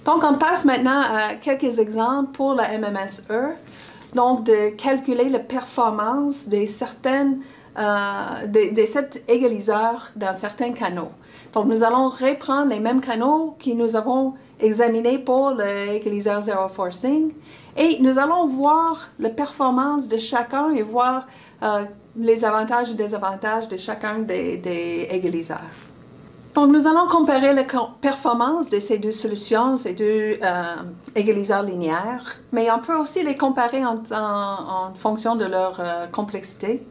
Donc, on passe maintenant à quelques exemples pour la MMSE. Donc, de calculer la performance des certains égaliseurs dans certains canaux. Donc, nous allons reprendre les mêmes canaux que nous avons examinés pour l'égaliseur zero forcing et nous allons voir la performance de chacun et voir les avantages et désavantages de chacun des égaliseurs. Donc, nous allons comparer la performance de ces deux solutions, ces deux égaliseurs linéaires, mais on peut aussi les comparer en fonction de leur complexité.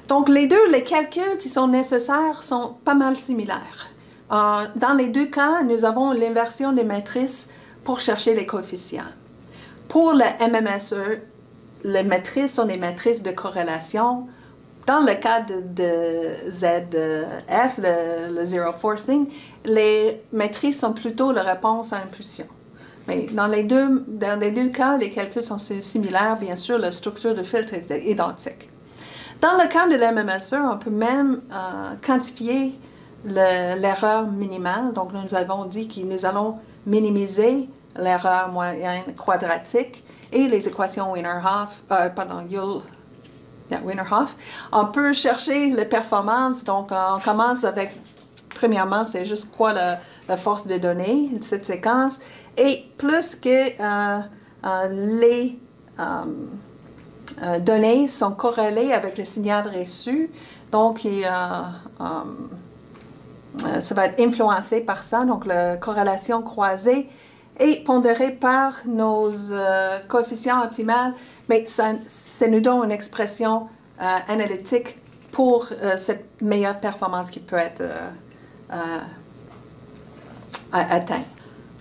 Donc, les calculs qui sont nécessaires sont pas mal similaires. Dans les deux cas, nous avons l'inversion des matrices pour chercher les coefficients. Pour le MMSE, les matrices sont des matrices de corrélation. Dans le cas de ZF, le zero forcing, les matrices sont plutôt la réponse à impulsion. Mais dans les deux cas, les calculs sont similaires. Bien sûr, la structure de filtre est identique. Dans le cas de l'MMSE, on peut même quantifier l'erreur minimale. Donc, nous avons dit que nous allons minimiser l'erreur moyenne quadratique et les équations Wiener-Hoff, Wiener-Hoff. On peut chercher les performances. Donc, on commence avec, premièrement, c'est juste quoi la force de données de cette séquence. Et plus que les données sont corrélées avec le signal reçu, donc ça va être influencé par ça. Donc, la corrélation croisée est pondérée par nos coefficients optimaux, mais ça nous donne une expression analytique pour cette meilleure performance qui peut être atteinte.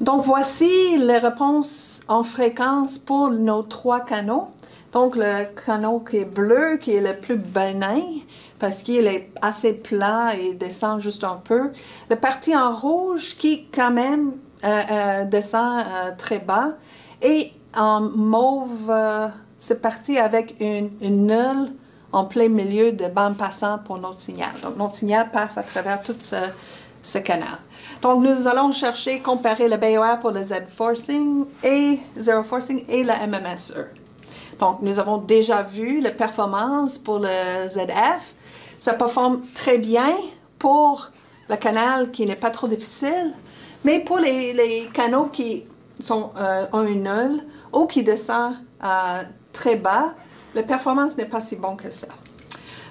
Donc, voici les réponses en fréquence pour nos trois canaux. Donc, le canal qui est bleu, qui est le plus bénin, parce qu'il est assez plat et descend juste un peu. La partie en rouge qui, quand même, descend très bas. Et en mauve, c'est parti avec une nulle en plein milieu de bande passante pour notre signal. Donc, notre signal passe à travers tout ce canal. Donc, nous allons chercher, comparer le BOR pour le Z-forcing et zero forcing et la MMSE. Donc, nous avons déjà vu la performance pour le ZF. Ça performe très bien pour le canal qui n'est pas trop difficile, mais pour les canaux qui ont une nulle ou qui descendent très bas, la performance n'est pas si bonne que ça.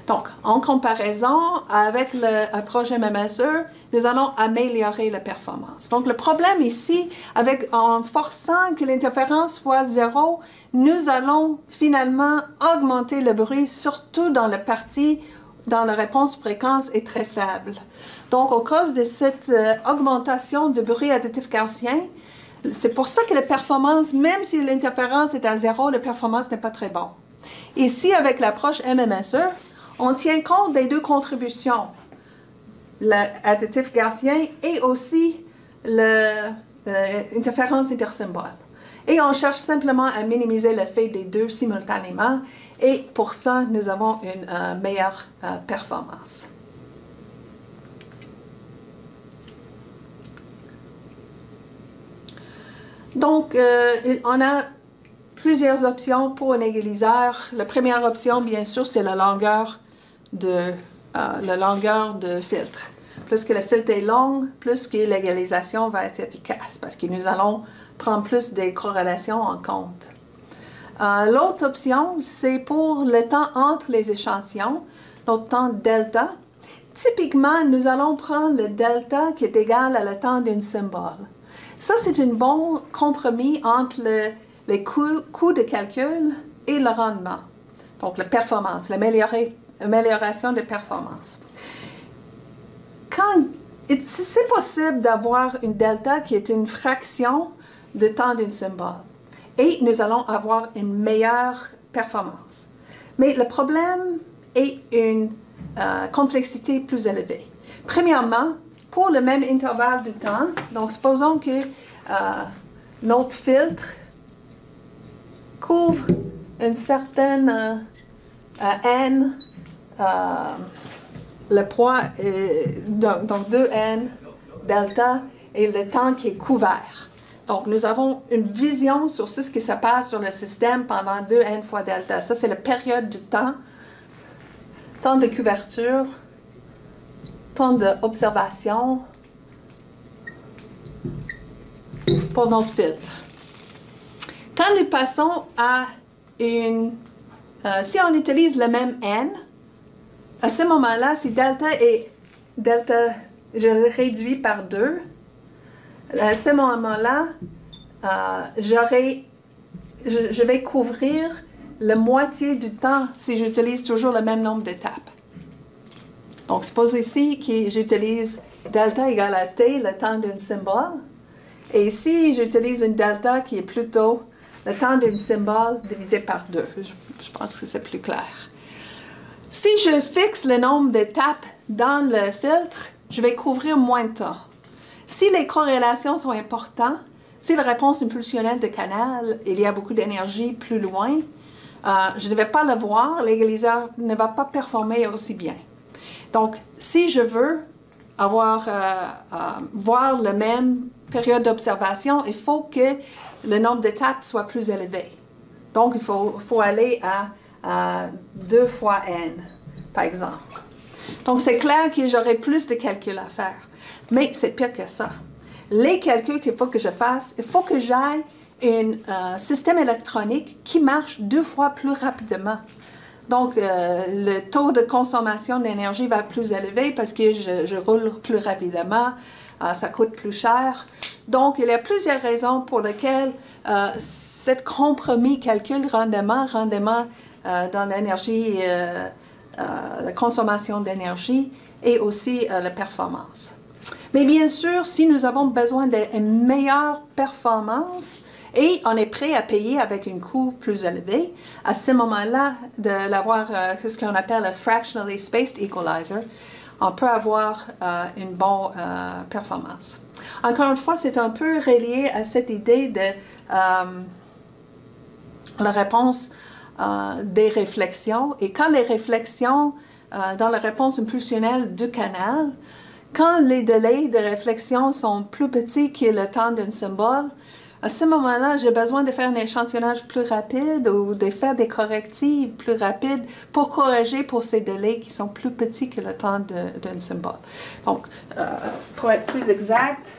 Donc, en comparaison avec l'approche MMSE, nous allons améliorer la performance. Donc, le problème ici, en forçant que l'interférence soit 0, nous allons finalement augmenter le bruit, surtout dans la partie dans la réponse fréquence est très faible. Donc, à cause de cette augmentation de bruit additif gaussien, c'est pour ça que la performance, même si l'interférence est à 0, la performance n'est pas très bonne. Ici, avec l'approche MMSE, on tient compte des deux contributions, l'additif gaussien et aussi l'interférence intersymbole. Et on cherche simplement à minimiser l'effet des deux simultanément et pour ça, nous avons une meilleure performance. Donc, on a plusieurs options pour un égaliseur. La première option, bien sûr, c'est la longueur de filtre. Plus que le filtre est long, plus que l'égalisation va être efficace parce que nous allons prendre plus des corrélations en compte. L'autre option, c'est pour le temps entre les échantillons, notre temps delta. Typiquement, nous allons prendre le delta qui est égal à le temps d'un symbole. Ça, c'est un bon compromis entre les coûts de calcul et le rendement. Donc, la performance, l'amélioration de performance. C'est possible d'avoir une delta qui est une fraction de temps d'un symbole. Et nous allons avoir une meilleure performance. Mais le problème est une complexité plus élevée. Premièrement, pour le même intervalle de temps, donc supposons que notre filtre couvre une certaine n, le poids est donc 2n delta et le temps qui est couvert. Donc, nous avons une vision sur ce qui se passe sur le système pendant 2n fois delta. Ça, c'est la période du temps, temps de couverture, temps d'observation pour notre filtre. Quand nous passons à si on utilise le même n, à ce moment-là, si delta est delta, je le réduis par 2, à ce moment-là, je vais couvrir la moitié du temps si j'utilise toujours le même nombre d'étapes. Donc, suppose ici que j'utilise delta égale à t, le temps d'un symbole. Et ici, j'utilise une delta qui est plutôt le temps d'un symbole divisé par 2. Je pense que c'est plus clair. Si je fixe le nombre d'étapes dans le filtre, je vais couvrir moins de temps. Si les corrélations sont importantes, si la réponse impulsionnelle de canal, il y a beaucoup d'énergie plus loin, je ne vais pas le voir, l'égaliseur ne va pas performer aussi bien. Donc, si je veux voir la même période d'observation, il faut que le nombre d'étapes soit plus élevé. Donc, il faut aller à 2 fois n, par exemple. Donc, c'est clair que j'aurai plus de calculs à faire. Mais c'est pire que ça. Les calculs qu'il faut que je fasse, il faut que j'aille un système électronique qui marche 2 fois plus rapidement. Donc, le taux de consommation d'énergie va être plus élevé parce que je roule plus rapidement, ça coûte plus cher. Donc, il y a plusieurs raisons pour lesquelles cet compromis calcul rendement dans l'énergie, la consommation d'énergie et aussi la performance. Mais bien sûr, si nous avons besoin d'une meilleure performance et on est prêt à payer avec un coût plus élevé, à ce moment-là, de l'avoir ce qu'on appelle un fractionally spaced equalizer, on peut avoir une bonne performance. Encore une fois, c'est un peu relié à cette idée de la réponse des réflexions. Et quand les réflexions dans la réponse impulsionnelle du canal, quand les délais de réflexion sont plus petits que le temps d'un symbole, à ce moment-là, j'ai besoin de faire un échantillonnage plus rapide ou de faire des correctifs plus rapides pour corriger pour ces délais qui sont plus petits que le temps d'un symbole. Donc, pour être plus exact,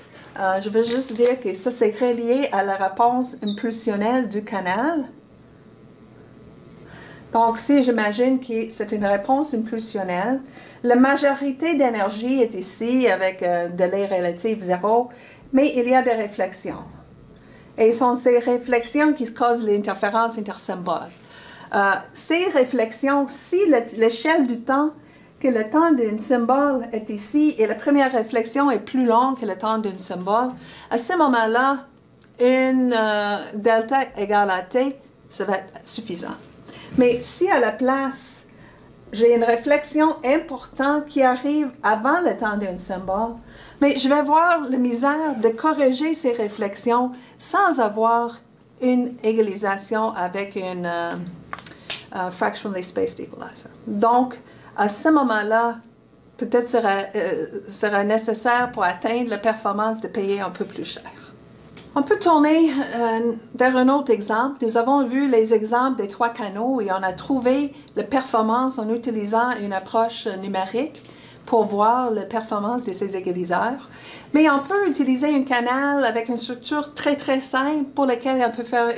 je veux juste dire que ça, c'est relié à la réponse impulsionnelle du canal. Donc, si j'imagine que c'est une réponse impulsionnelle, la majorité d'énergie est ici avec délai relatif 0, mais il y a des réflexions. Et ce sont ces réflexions qui causent l'interférence intersymboles. Ces réflexions, si l'échelle du temps, que le temps d'un symbole est ici, et la première réflexion est plus longue que le temps d'un symbole, à ce moment-là, une delta égale à t, ça va être suffisant. Mais si à la place, j'ai une réflexion importante qui arrive avant le temps d'un symbole, mais je vais avoir la misère de corriger ces réflexions sans avoir une égalisation avec une fractionally spaced equalizer. Donc, à ce moment-là, peut-être sera nécessaire pour atteindre la performance de payer un peu plus cher. On peut tourner vers un autre exemple. Nous avons vu les exemples des 3 canaux et on a trouvé la performance en utilisant une approche numérique pour voir la performance de ces égaliseurs. Mais on peut utiliser un canal avec une structure très très simple pour laquelle on peut faire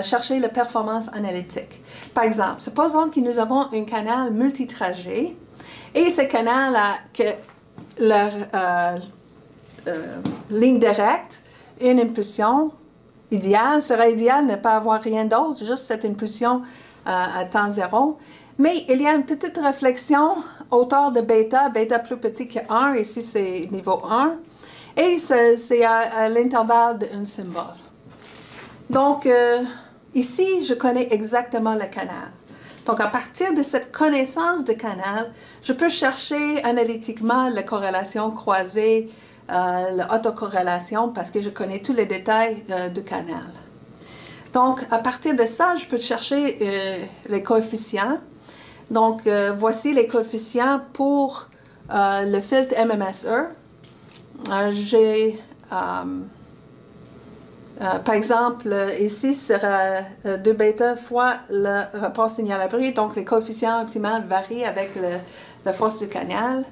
chercher la performance analytique. Par exemple, supposons que nous avons un canal multitrajet et ce canal a ligne directe, une impulsion idéale, serait idéal de ne pas avoir rien d'autre, juste cette impulsion à temps 0. Mais il y a une petite réflexion autour de bêta, bêta plus petit que 1, ici c'est niveau 1, et c'est à l'intervalle d'un symbole. Donc, ici, je connais exactement le canal. Donc, à partir de cette connaissance de canal, je peux chercher analytiquement la corrélation croisée, l'autocorrélation, parce que je connais tous les détails du canal. Donc, à partir de ça, je peux chercher les coefficients. Donc, voici les coefficients pour le filtre MMSE. J'ai Par exemple, ici sera 2 bêta fois le rapport signal à bruit, donc les coefficients optimaux varient avec la force du canal.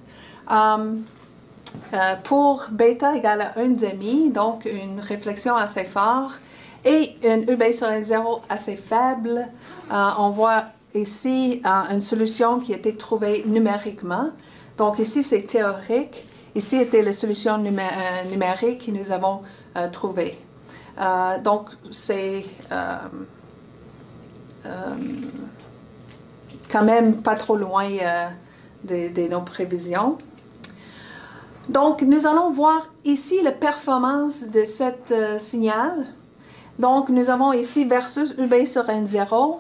Pour bêta égale à 1,5, donc une réflexion assez forte, et une UB sur N0 assez faible, on voit ici une solution qui a été trouvée numériquement. Donc ici c'est théorique, ici était la solution numérique que nous avons trouvée. Donc c'est quand même pas trop loin de nos prévisions. Donc, nous allons voir ici la performance de cette signal. Donc, nous avons ici versus UB sur N0,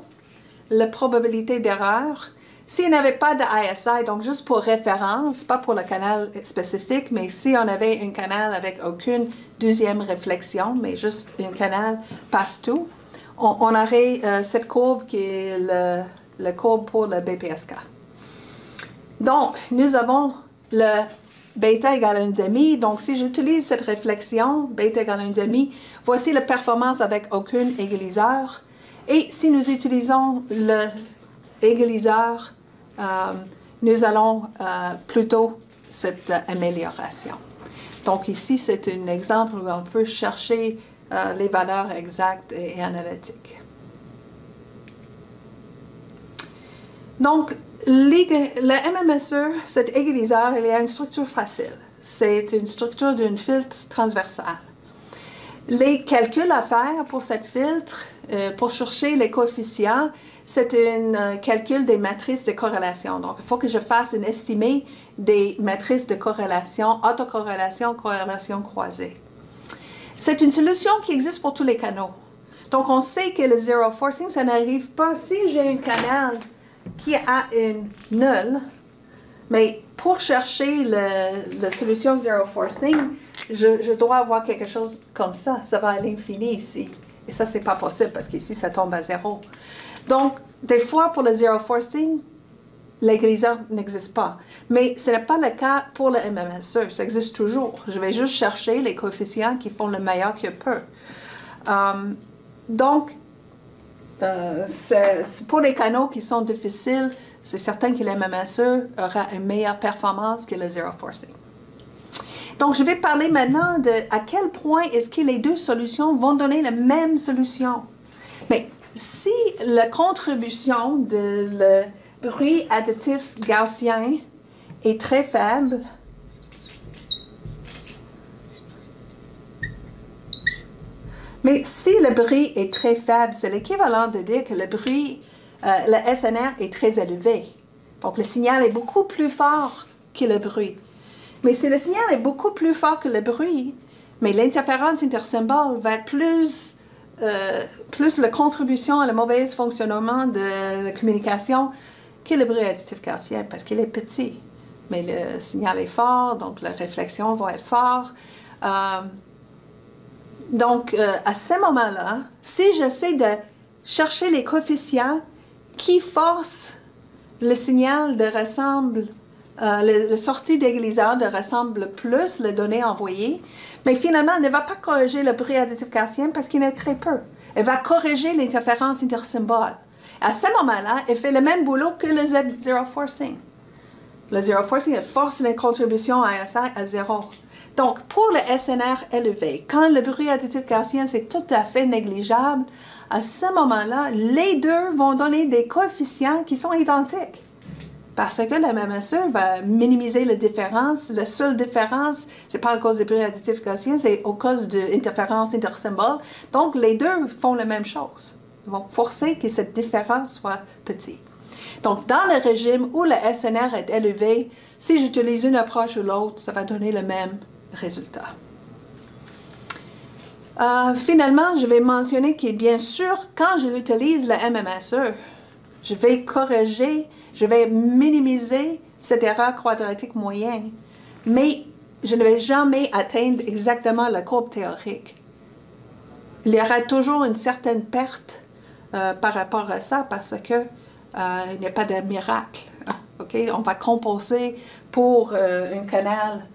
la probabilité d'erreur. S'il n'y avait pas de ISI, donc juste pour référence, pas pour le canal spécifique, mais si on avait un canal avec aucune deuxième réflexion, mais juste un canal passe-tout, on aurait cette courbe qui est la courbe pour le BPSK. Donc, nous avons le bêta égale 1,5. Donc, si j'utilise cette réflexion, bêta égale 1,5, voici la performance avec aucun égaliseur. Et si nous utilisons l'égaliseur, nous allons plutôt cette amélioration. Donc, ici, c'est un exemple où on peut chercher les valeurs exactes et analytiques. Donc, le MMSE, cet égaliseur, il y a une structure facile. C'est une structure d'un filtre transversal. Les calculs à faire pour cette filtre, pour chercher les coefficients, c'est un calcul des matrices de corrélation. Donc, il faut que je fasse une estimée des matrices de corrélation, autocorrélation, corrélation croisée. C'est une solution qui existe pour tous les canaux. Donc, on sait que le zero forcing, ça n'arrive pas si j'ai un canal qui a une nulle, mais pour chercher la solution zero forcing, je dois avoir quelque chose comme ça. Ça va à l'infini ici. Et ça, c'est pas possible parce qu'ici, ça tombe à 0. Donc, des fois, pour le zero forcing, l'égaliseur n'existe pas. Mais ce n'est pas le cas pour le MMSE. Ça existe toujours. Je vais juste chercher les coefficients qui font le meilleur que peut. Donc, pour les canaux qui sont difficiles, c'est certain que le MMSE aura une meilleure performance que le zero forcing. Donc, je vais parler maintenant de à quel point est-ce que les deux solutions vont donner la même solution. Mais si la contribution de le bruit additif gaussien est très faible, mais si le bruit est très faible, c'est l'équivalent de dire que le bruit, le SNR est très élevé. Donc, le signal est beaucoup plus fort que le bruit. Mais si le signal est beaucoup plus fort que le bruit, mais l'interférence intersymbole va être plus la contribution à le mauvais fonctionnement de la communication que le bruit additif gaussien, parce qu'il est petit. Mais le signal est fort, donc la réflexion va être forte. Donc, à ce moment-là, si j'essaie de chercher les coefficients qui forcent le signal de ressemble, la sortie d'égaliseur de ressemble plus les données envoyées, mais finalement, elle ne va pas corriger le bruit additif gaussien parce qu'il y en a très peu. Elle va corriger l'interférence intersymbole. À ce moment-là, elle fait le même boulot que le zero forcing. Le zero forcing, elle force les contributions à ISI à 0. Donc, pour le SNR élevé, quand le bruit additif gaussien, c'est tout à fait négligeable, à ce moment-là, les deux vont donner des coefficients qui sont identiques. Parce que le MMSE va minimiser la différence. La seule différence, ce n'est pas à cause des bruits additifs gaussiens, c'est à cause de l'interférence intersymbole. Donc, les deux font la même chose. Ils vont forcer que cette différence soit petite. Donc, dans le régime où le SNR est élevé, si j'utilise une approche ou l'autre, ça va donner le même résultat. Finalement, je vais mentionner que bien sûr, quand je utilise le MMSE, je vais corriger, je vais minimiser cette erreur quadratique moyenne, mais je ne vais jamais atteindre exactement la courbe théorique. Il y aura toujours une certaine perte par rapport à ça parce que il n'y a pas de miracle. Okay? On va compenser pour un canal.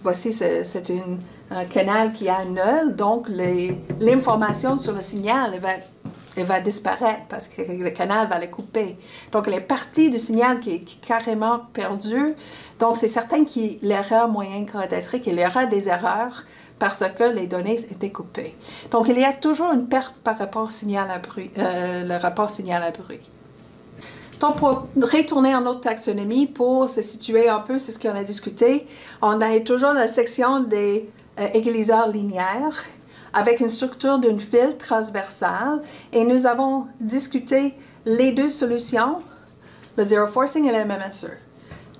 Voici, c'est une un canal qui annule, donc l'information sur le signal elle va disparaître parce que le canal va le couper. Donc, les parties du signal qui est carrément perdue, donc c'est certain que l'erreur moyenne chronométrique, il y aura des erreurs parce que les données étaient coupées. Donc, il y a toujours une perte par rapport au signal à bruit, le rapport signal à bruit. Donc, pour retourner en notre taxonomie, pour se situer un peu, c'est ce qu'on a discuté, on a toujours la section des égaliseurs linéaires avec une structure d'une file transversale et nous avons discuté les deux solutions, le zero forcing et le MMSE.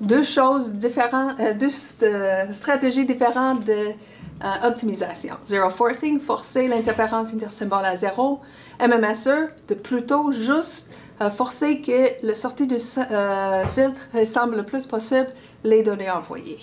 Deux choses différentes, deux stratégies différentes d'optimisation. Zero forcing, forcer l'interférence intersymbole à zéro. MMSE, de plutôt juste forcer que la sortie du filtre ressemble le plus possible les données envoyées.